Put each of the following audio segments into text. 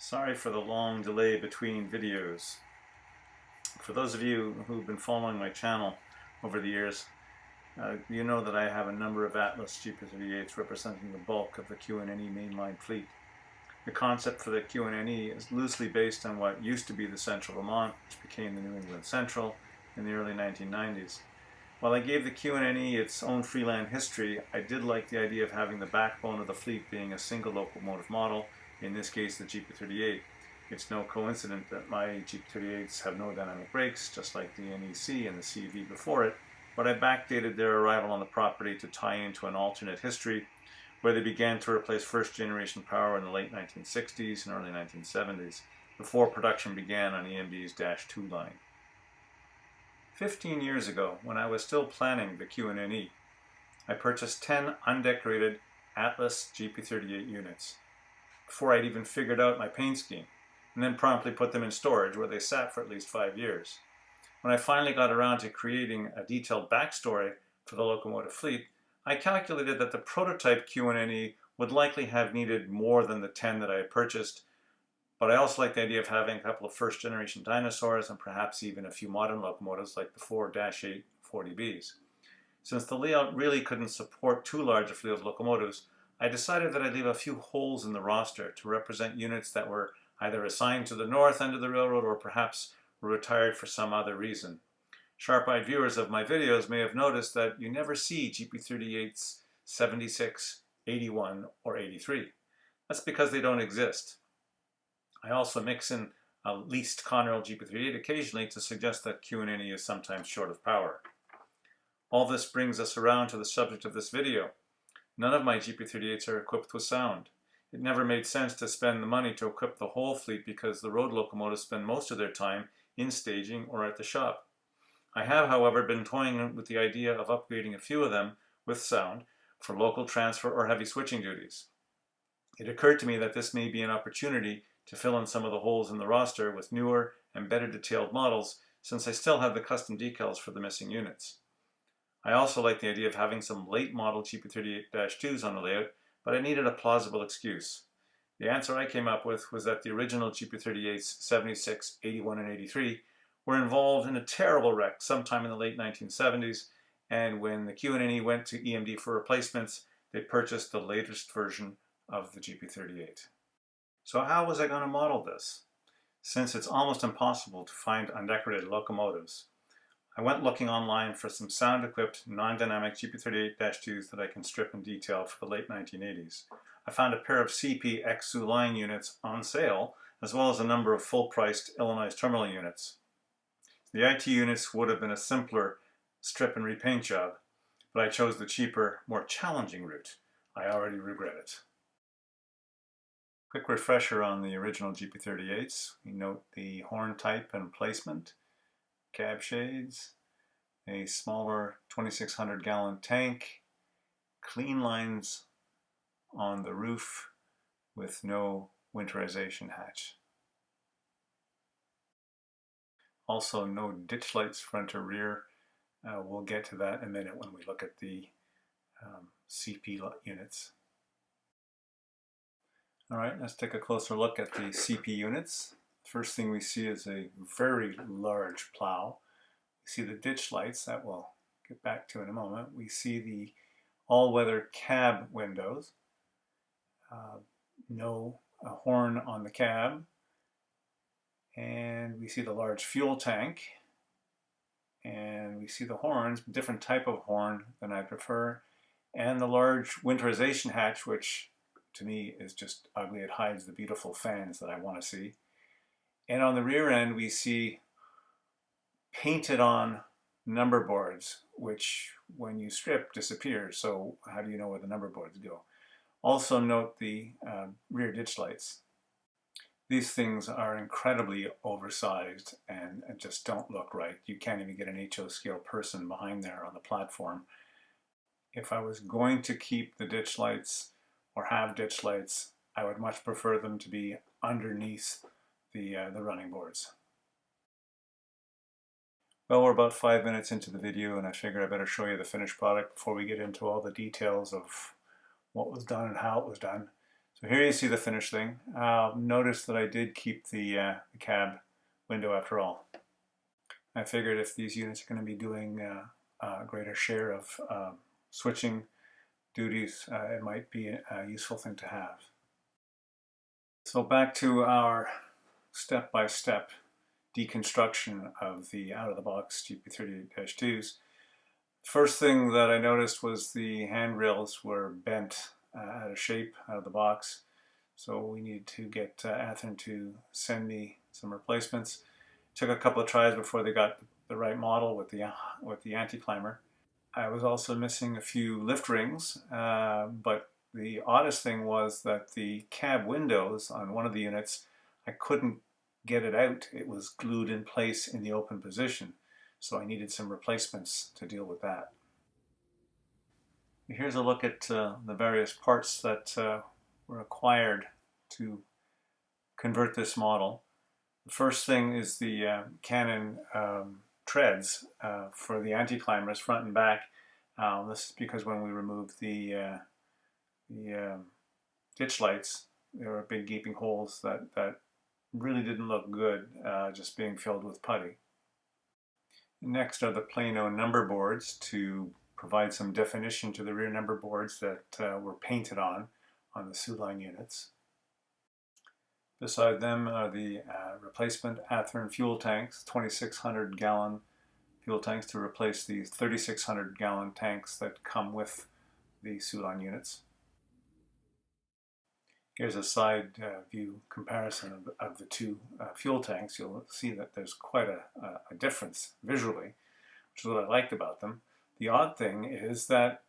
Sorry for the long delay between videos. For those of you who've been following my channel over the years, you know that I have a number of Atlas GP38s representing the bulk of the Q&NE mainline fleet. The concept for the Q&NE is loosely based on what used to be the Central Vermont, which became the New England Central in the early 1990s. While I gave the Q&NE its own freeland history, I did like the idea of having the backbone of the fleet being a single locomotive model, in this case the GP38. It's no coincidence that my GP38s have no dynamic brakes, just like the NEC and the CV before it, but I backdated their arrival on the property to tie into an alternate history where they began to replace first generation power in the late 1960s and early 1970s, before production began on EMD's Dash 2 line. 15 years ago, when I was still planning the Q&NE, I purchased 10 undecorated Atlas GP38 units before I'd even figured out my paint scheme, and then promptly put them in storage where they sat for at least 5 years. When I finally got around to creating a detailed backstory for the locomotive fleet, I calculated that the prototype Q&NE would likely have needed more than the 10 that I had purchased, but I also like the idea of having a couple of first generation dinosaurs and perhaps even a few modern locomotives like the 4-8 40Bs. Since the layout really couldn't support too large a fleet of locomotives, I decided that I'd leave a few holes in the roster to represent units that were either assigned to the north end of the railroad or perhaps were retired for some other reason. Sharp-eyed viewers of my videos may have noticed that you never see GP38s 76, 81, or 83. That's because they don't exist. I also mix in a leased Conrail GP38 occasionally to suggest that Q&NE is sometimes short of power. All this brings us around to the subject of this video. None of my GP38s are equipped with sound. It never made sense to spend the money to equip the whole fleet because the road locomotives spend most of their time in staging or at the shop. I have, however, been toying with the idea of upgrading a few of them with sound for local transfer or heavy switching duties. It occurred to me that this may be an opportunity to fill in some of the holes in the roster with newer and better detailed models, since I still have the custom decals for the missing units. I also like the idea of having some late model GP38-2s on the layout, but I needed a plausible excuse. The answer I came up with was that the original GP38s 76, 81, and 83 were involved in a terrible wreck sometime in the late 1970s, and when the Q&NE went to EMD for replacements, they purchased the latest version of the GP38. So how was I going to model this? Since it's almost impossible to find undecorated locomotives, I went looking online for some sound-equipped, non-dynamic GP38-2s that I can strip and detail for the late 1980s. I found a pair of CP XSU line units on sale, as well as a number of full-priced Illinois terminal units. The IT units would have been a simpler strip and repaint job, but I chose the cheaper, more challenging route. I already regret it. Quick refresher on the original GP38s. We note the horn type and placement, cab shades, a smaller 2,600 gallon tank, clean lines on the roof with no winterization hatch. Also no ditch lights front or rear. We'll get to that in a minute when we look at the CP units. Alright, let's take a closer look at the CP units. First thing we see is a very large plow. We see the ditch lights that we'll get back to in a moment. We see the all-weather cab windows. No horn on the cab. And we see the large fuel tank. And we see the horns, different type of horn than I prefer. And the large winterization hatch, which to me is just ugly. It hides the beautiful fans that I want to see. And on the rear end we see painted on number boards, which when you strip disappears, so how do you know where the number boards go? Also note the rear ditch lights. These things are incredibly oversized and just don't look right. You can't even get an HO scale person behind there on the platform. If I was going to keep the ditch lights or have ditch lights, I would much prefer them to be underneath the running boards. Well, we're about 5 minutes into the video and I figure I better show you the finished product before we get into all the details of what was done and how it was done. So here you see the finished thing. Notice that I did keep the cab window after all. I figured if these units are going to be doing a greater share of switching duties, it might be a useful thing to have. So back to our step-by-step deconstruction of the out-of-the-box GP38-2s. First thing that I noticed was the handrails were bent out of shape out of the box. So we needed to get Athearn to send me some replacements. Took a couple of tries before they got the right model with the anti-climber. I was also missing a few lift rings, but the oddest thing was that the cab windows on one of the units, I couldn't get it out. It was glued in place in the open position, so I needed some replacements to deal with that. Here's a look at the various parts that were required to convert this model. The first thing is the Canon treads for the anti-climbers front and back. This is because when we removed the ditch lights, there were big gaping holes that really didn't look good, just being filled with putty. Next are the Plano number boards to provide some definition to the rear number boards that were painted on the Soo-Line units. Beside them are the replacement Athearn fuel tanks, 2,600 gallon fuel tanks to replace the 3,600 gallon tanks that come with the Soo-Line units. Here's a side view comparison of the two fuel tanks. You'll see that there's quite a difference visually, which is what I liked about them. The odd thing is that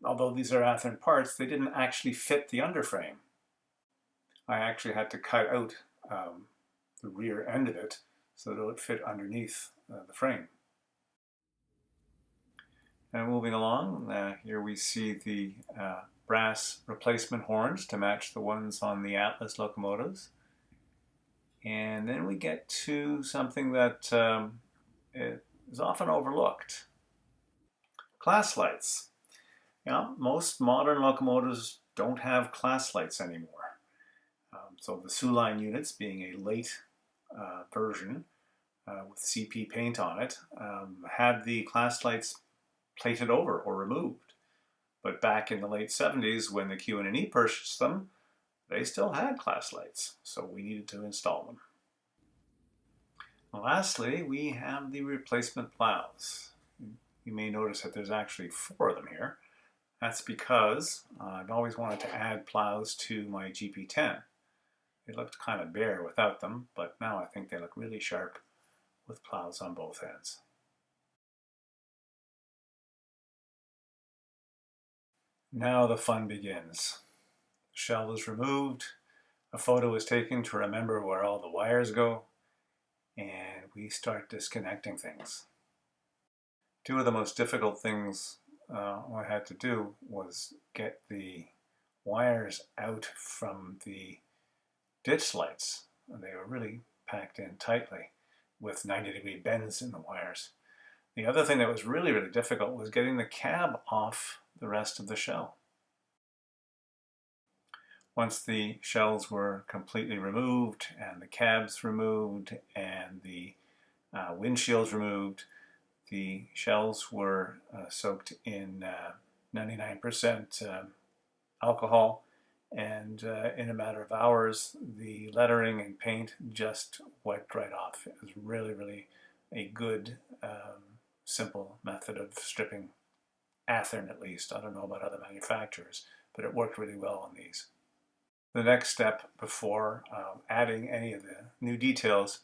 although these are Athearn parts, they didn't actually fit the underframe. I actually had to cut out the rear end of it so that it would fit underneath the frame. And moving along, here we see the brass replacement horns to match the ones on the Atlas locomotives. And then we get to something that is often overlooked. Class lights. Yeah, most modern locomotives don't have class lights anymore. So the Soo-Line units, being a late version with CP paint on it, had the class lights plated over or removed. But back in the late 70s, when the Q&NE purchased them, they still had class lights, so we needed to install them. Lastly, we have the replacement plows. You may notice that there's actually 4 of them here. That's because I've always wanted to add plows to my GP10. They looked kind of bare without them, but now I think they look really sharp with plows on both ends. Now the fun begins. The shell is removed, a photo is taken to remember where all the wires go, and we start disconnecting things. 2 of the most difficult things I had to do was get the wires out from the ditch lights. They were really packed in tightly with 90-degree bends in the wires. The other thing that was really, really difficult was getting the cab off the rest of the shell. Once the shells were completely removed and the cabs removed and the windshields removed, the shells were soaked in 99% alcohol, and in a matter of hours the lettering and paint just wiped right off. It was really, really a good simple method of stripping Athearn, at least. I don't know about other manufacturers, but it worked really well on these. The next step before adding any of the new details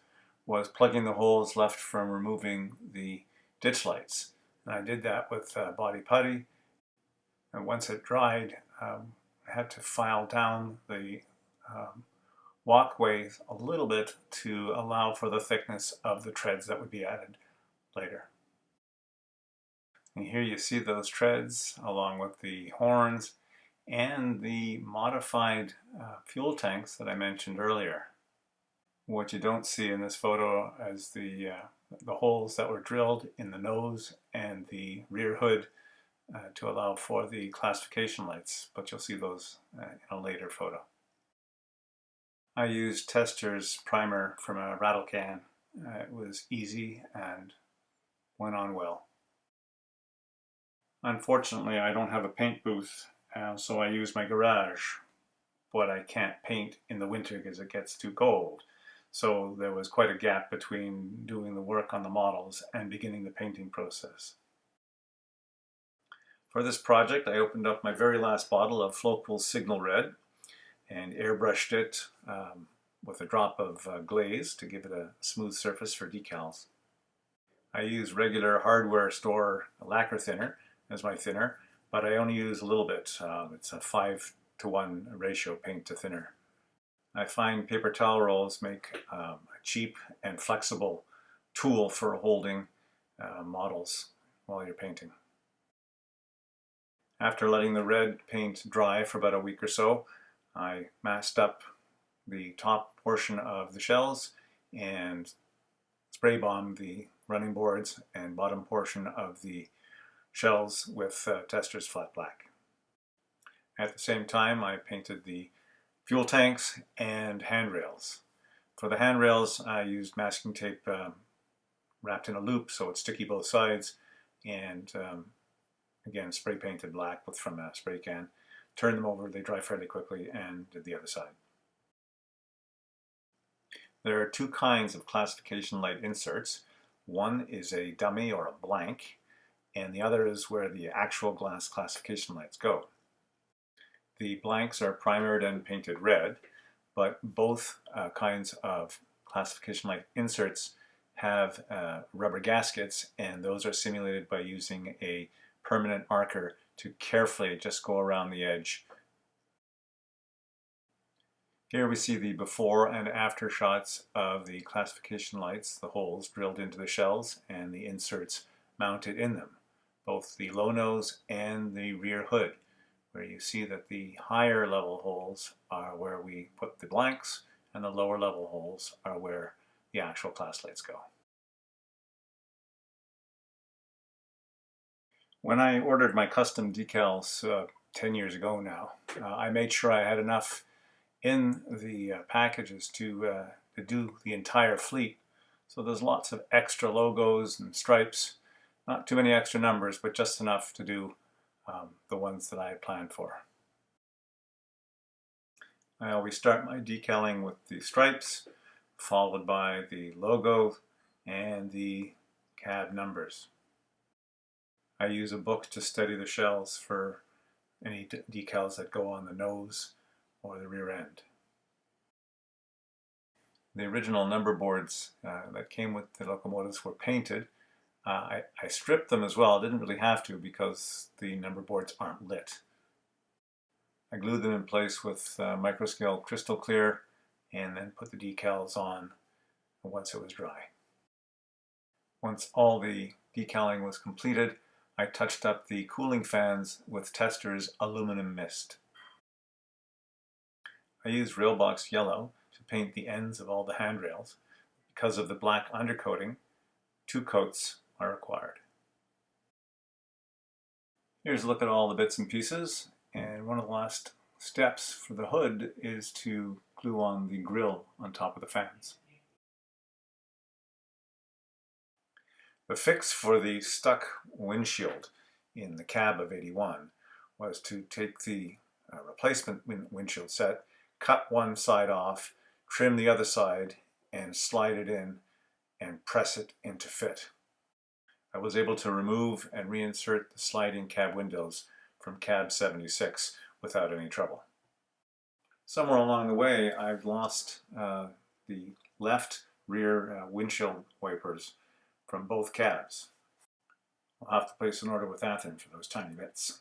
was plugging the holes left from removing the ditch lights. And I did that with body putty, and once it dried, I had to file down the walkways a little bit to allow for the thickness of the treads that would be added later. And here you see those treads along with the horns and the modified fuel tanks that I mentioned earlier. What you don't see in this photo is the holes that were drilled in the nose and the rear hood to allow for the classification lights, but you'll see those in a later photo. I used Tester's primer from a rattle can. It was easy and went on well. Unfortunately, I don't have a paint booth, so I use my garage, but I can't paint in the winter because it gets too cold. So there was quite a gap between doing the work on the models and beginning the painting process. For this project, I opened up my very last bottle of Floqual Signal Red and airbrushed it with a drop of glaze to give it a smooth surface for decals. I use regular hardware store lacquer thinner as my thinner, but I only use a little bit. It's a 5-to-1 ratio paint to thinner. I find paper towel rolls make a cheap and flexible tool for holding models while you're painting. After letting the red paint dry for about a week or so, I masked up the top portion of the shells and spray bombed the running boards and bottom portion of the shells with Tester's Flat Black. At the same time, I painted the fuel tanks and handrails. For the handrails, I used masking tape wrapped in a loop so it's sticky both sides, and again spray painted black from a spray can. Turned them over, they dry fairly quickly, and did the other side. There are two kinds of classification light inserts. One is a dummy or a blank, and the other is where the actual glass classification lights go. The blanks are primered and painted red, but both kinds of classification light inserts have rubber gaskets, and those are simulated by using a permanent marker to carefully just go around the edge. Here we see the before and after shots of the classification lights, the holes drilled into the shells and the inserts mounted in them, both the low nose and the rear hood, where you see that the higher level holes are where we put the blanks and the lower level holes are where the actual class lights go. When I ordered my custom decals 10 years ago now, I made sure I had enough in the packages to do the entire fleet. So there's lots of extra logos and stripes, not too many extra numbers, but just enough to do the ones that I had planned for. I always start my decaling with the stripes, followed by the logo and the cab numbers. I use a book to steady the shells for any decals that go on the nose or the rear end. The original number boards that came with the locomotives were painted. I stripped them as well. I didn't really have to because the number boards aren't lit. I glued them in place with microscale crystal clear and then put the decals on once it was dry. Once all the decaling was completed, I touched up the cooling fans with Tester's aluminum mist. I used Railbox yellow to paint the ends of all the handrails. Because of the black undercoating, 2 coats are required. Here's a look at all the bits and pieces, and one of the last steps for the hood is to glue on the grill on top of the fans. The fix for the stuck windshield in the cab of 81 was to take the replacement windshield set, cut one side off, trim the other side, and slide it in and press it into fit. I was able to remove and reinsert the sliding cab windows from cab 76 without any trouble. Somewhere along the way, I've lost the left rear windshield wipers from both cabs. I'll have to place an order with Athens for those tiny bits.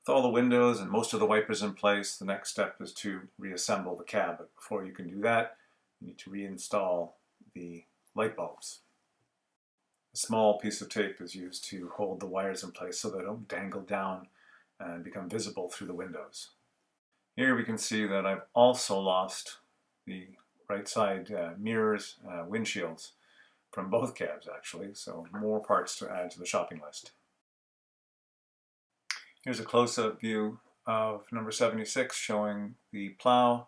With all the windows and most of the wipers in place, the next step is to reassemble the cab. But before you can do that, you need to reinstall the light bulbs. A small piece of tape is used to hold the wires in place so they don't dangle down and become visible through the windows. Here we can see that I've also lost the right side mirrors, windshields from both cabs actually, so more parts to add to the shopping list. Here's a close-up view of number 76 showing the plow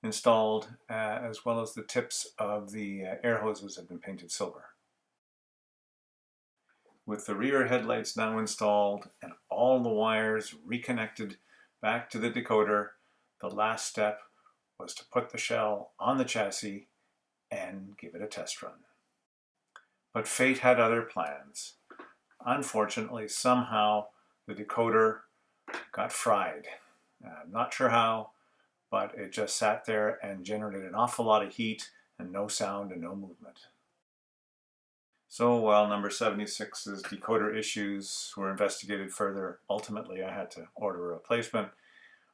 installed, as well as the tips of the air hoses have been painted silver. With the rear headlights now installed and all the wires reconnected back to the decoder, the last step was to put the shell on the chassis and give it a test run. But fate had other plans. Unfortunately, somehow the decoder got fried. Not sure how, but it just sat there and generated an awful lot of heat and no sound and no movement. So while number 76's decoder issues were investigated further, ultimately I had to order a replacement.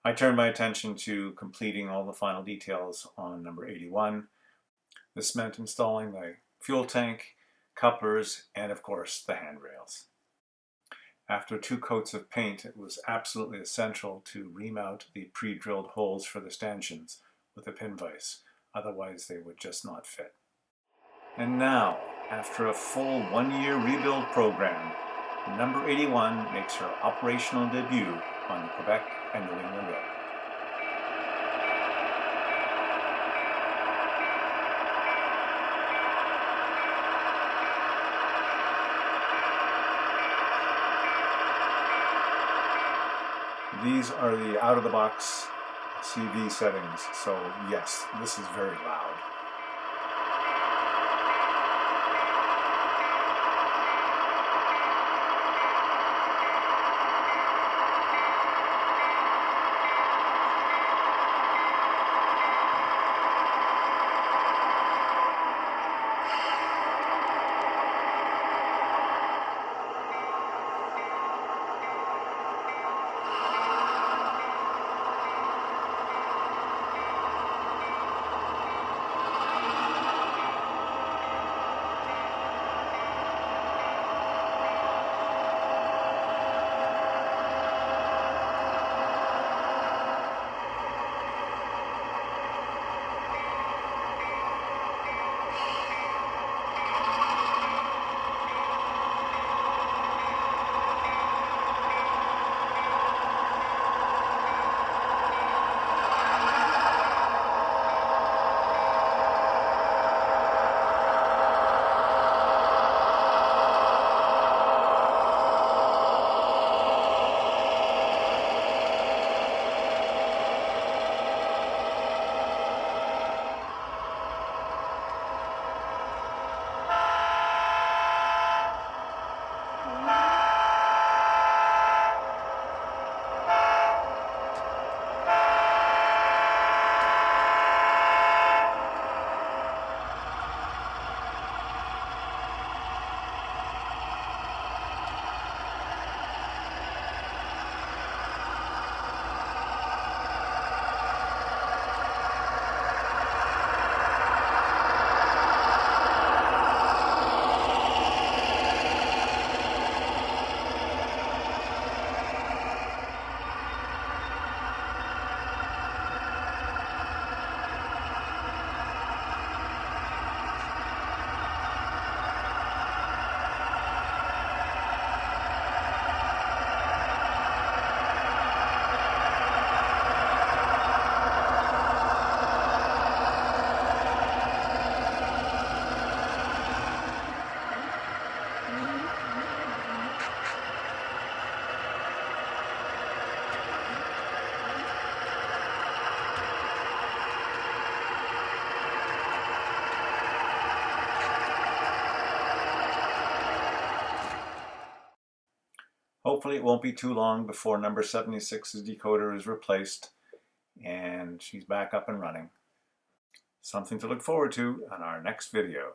I turned my attention to completing all the final details on number 81. This meant installing the fuel tank, couplers, and of course the handrails. After 2 coats of paint, it was absolutely essential to remount the pre-drilled holes for the stanchions with a pin vise, otherwise they would just not fit. And now, after a full 1-year rebuild program, number 81 makes her operational debut on the Quebec and New England Road. These are the out-of-the-box CV settings, so yes, this is very loud. Hopefully it won't be too long before number 76's decoder is replaced and she's back up and running. Something to look forward to on our next video.